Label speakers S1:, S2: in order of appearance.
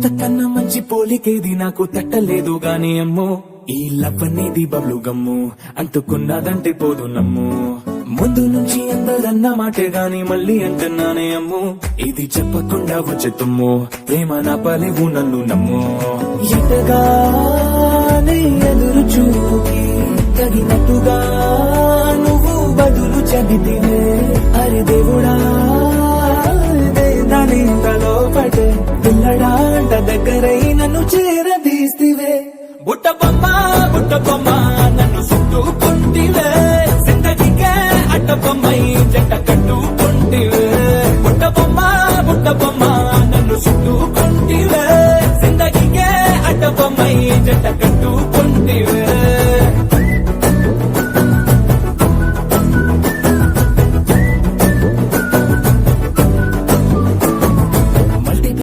S1: ఇంతకన్నా మంచి పోలికేది నాకు తట్టలేదు గాని అమ్మో ఈ లవ్ అనేది బబ్లు గమ్ము అంటుకున్నదంటే పోదు నమ్ము ముందు నుంచి అందరన్న మాటే గాని మళ్ళీ అంటున్నానే అమ్ము ఇది చెప్పకుండా వచ్చే తుమ్ము ప్రేమ నా పలేవు నన్ను నమ్ము ఎటగానే ఎదురు చూకి తగినట్టుగా నువ్వు బదులు చెబితివే అరే దేవుడా దాని తలో పడే పిల్లడాంట దగ్గరై నన్ను చేరదీస్తివే బుట్ట బొమ్మ నన్ను చుట్టుకుంటివే జిందగీకే అడ్డ బొమ్మై జంట కట్టుకుంటివే బుట్ట బొమ్మ నన్ను చుట్టుకుంటివే జిందగీకే అడ్డ బొమ్మై జంట